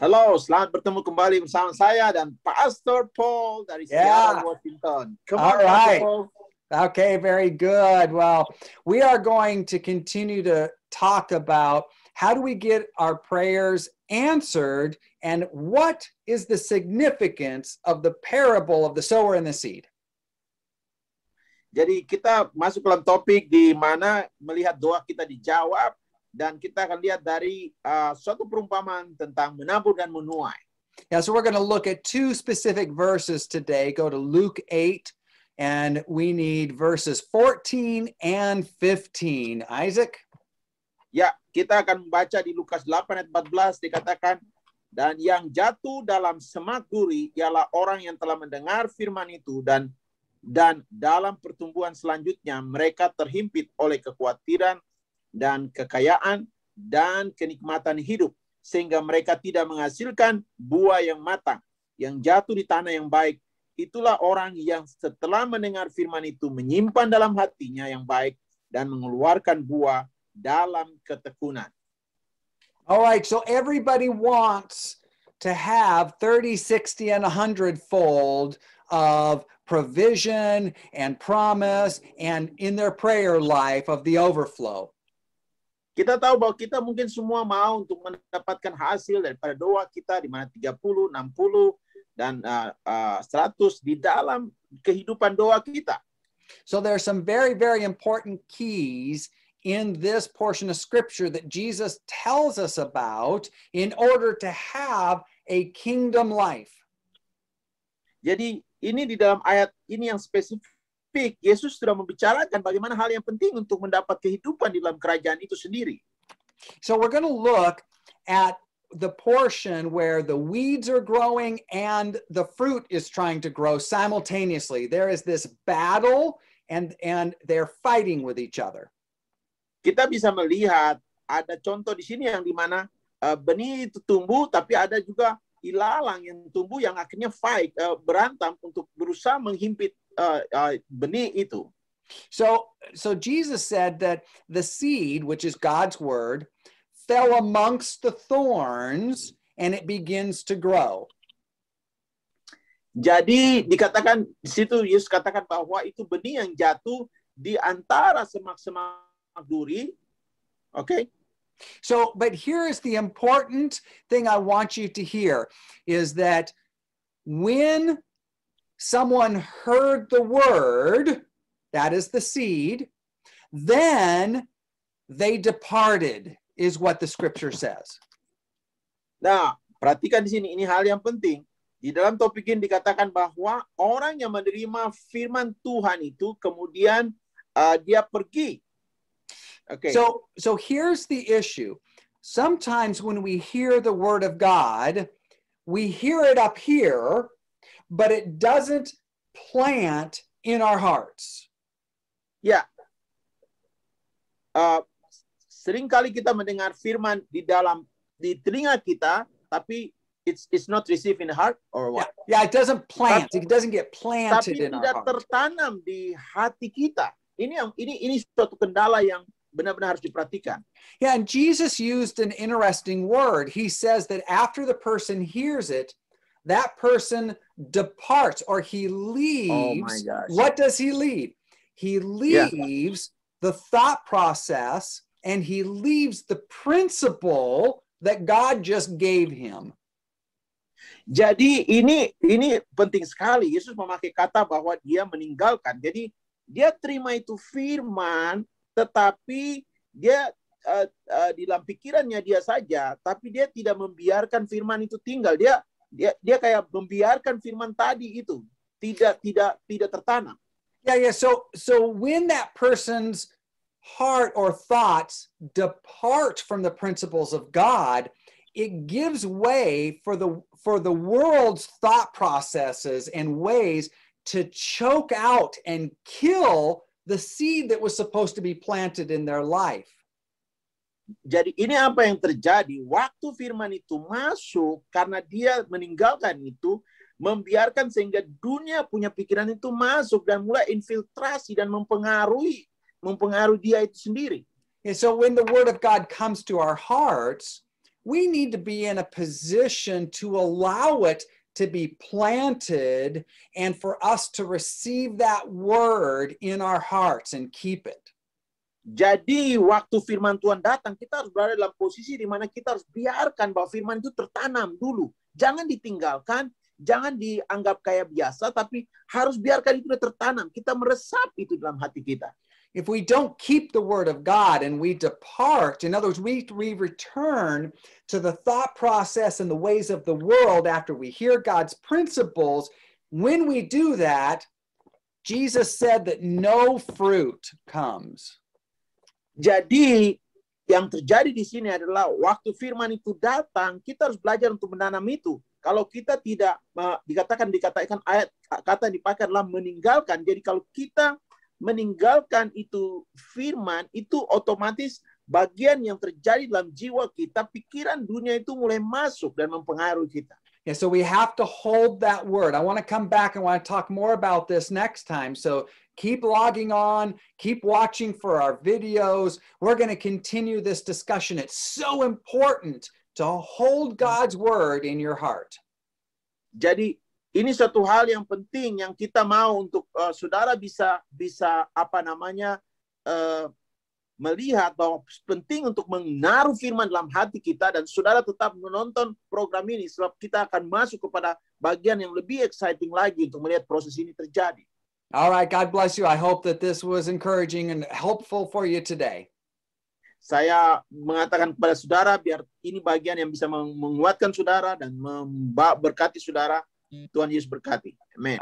Halo, selamat bertemu kembali bersama saya dan Pastor Paul dari Seattle, Washington. Come on, All right. Pastor Paul. Okay, very good. Well, we are going to continue to talk about how do we get our prayers answered and what is the significance of the parable of the sower and the seed. Jadi kita masuk dalam topik di mana melihat doa kita dijawab dan kita akan lihat dari suatu perumpamaan tentang menabur dan menuai. Yeah, so we're going to look at two specific verses today. Go to Luke 8, and we need verses 14 and 15. Isaac? Ya, kita akan membaca di Lukas 8 ayat 14 dikatakan, dan yang jatuh dalam semak duri ialah orang yang telah mendengar firman itu dan dalam pertumbuhan selanjutnya mereka terhimpit oleh kekhawatiran dan kekayaan dan kenikmatan hidup sehingga mereka tidak menghasilkan buah yang matang yang jatuh di tanah yang baik. Itulah orang yang setelah mendengar firman itu menyimpan dalam hatinya yang baik dan mengeluarkan buah dalam ketekunan. All right, so everybody wants to have 30, 60, and 100-fold of provision and promise and in their prayer life of the overflow. Kita tahu bahwa kita mungkin semua mau untuk mendapatkan hasil daripada doa kita di mana 30, 60, dan 100 di dalam kehidupan doa kita. So there are some very, very important keys in this portion of scripture that Jesus tells us about in order to have a kingdom life. Jadi ini di dalam ayat ini yang spesifik, Yesus sudah membicarakan bagaimana hal yang penting untuk mendapat kehidupan di dalam kerajaan itu sendiri. So we're going to look at the portion where the weeds are growing and the fruit is trying to grow simultaneously. There is this battle and they're fighting with each other. Kita bisa melihat ada contoh di sini yang dimana benih itu tumbuh, tapi ada juga ilalang yang tumbuh yang akhirnya berantem untuk berusaha menghimpit benih itu. So Jesus said that the seed, which is God's word, fell amongst the thorns and it begins to grow. Jadi dikatakan di situ Yesus katakan bahwa itu benih yang jatuh di antara semak-semak duri. Okay? So, but here is the important thing I want you to hear is that when someone heard the word, that is the seed, then they departed, is what the scripture says. Nah, perhatikan di sini, ini hal yang penting. Di dalam topik ini dikatakan bahwa orang yang menerima firman Tuhan itu kemudian dia pergi. Okay. So here's the issue. Sometimes when we hear the word of God, we hear it up here, but it doesn't plant in our hearts. Ya. Seringkali kita mendengar firman di telinga kita, tapi it's not received in the heart or what? Yeah, it doesn't plant. It doesn't get planted in our heart. Tapi tidak tertanam di hati kita. Ini suatu kendala yang benar-benar harus diperhatikan. Yeah, and Jesus used an interesting word. He says that after the person hears it, that person departs or he leaves. Oh my gosh. What does he leave? He leaves the thought process and he leaves the principle that God just gave him. Jadi ini penting sekali. Yesus memakai kata bahwa dia meninggalkan. Jadi dia terima itu firman, tetapi dia di dalam pikirannya dia saja, tapi dia tidak membiarkan firman itu tinggal. Dia kayak membiarkan firman tadi itu tidak tertanam. Yeah. So when that person's heart or thoughts depart from the principles of God, it gives way for the world's thought processes and ways to choke out and kill the seed that was supposed to be planted in their life. Jadi ini apa yang terjadi waktu firman itu masuk karena dia meninggalkan itu, membiarkan sehingga dunia punya pikiran itu masuk dan mulai infiltrasi dan mempengaruhi dia itu sendiri. And so when the word of God comes to our hearts, we need to be in a position to allow it to be planted and for us to receive that word in our hearts and keep it. Jadi waktu firman Tuhan datang, kita harus berada dalam posisi di mana kita harus biarkan bahwa firman itu tertanam dulu. Jangan ditinggalkan, jangan dianggap kayak biasa, tapi harus biarkan itu tertanam. Kita meresap itu dalam hati kita. If we don't keep the word of God and we depart, in other words, we return to the thought process and the ways of the world after we hear God's principles, when we do that, Jesus said that no fruit comes. Jadi yang terjadi di sini adalah waktu firman itu datang, kita harus belajar untuk menanam itu. Kalau kita tidak dikatakan ayat kata yang dipakai adalah meninggalkan. Jadi kalau kita meninggalkan itu firman, itu otomatis bagian yang terjadi dalam jiwa kita, pikiran dunia itu mulai masuk dan mempengaruhi kita. Yeah, so we have to hold that word. I want to come back and want to talk more about this next time. So keep logging on, keep watching for our videos. We're going to continue this discussion. It's so important to hold God's word in your heart. Jadi ini suatu hal yang penting yang kita mau untuk saudara bisa melihat bahwa penting untuk menaruh firman dalam hati kita, dan saudara tetap menonton program ini sebab kita akan masuk kepada bagian yang lebih exciting lagi untuk melihat proses ini terjadi. All right, God bless you. I hope that this was encouraging and helpful for you today. Saya mengatakan kepada saudara biar ini bagian yang bisa menguatkan saudara dan berkati saudara. Tuhan Yesus berkati. Amin.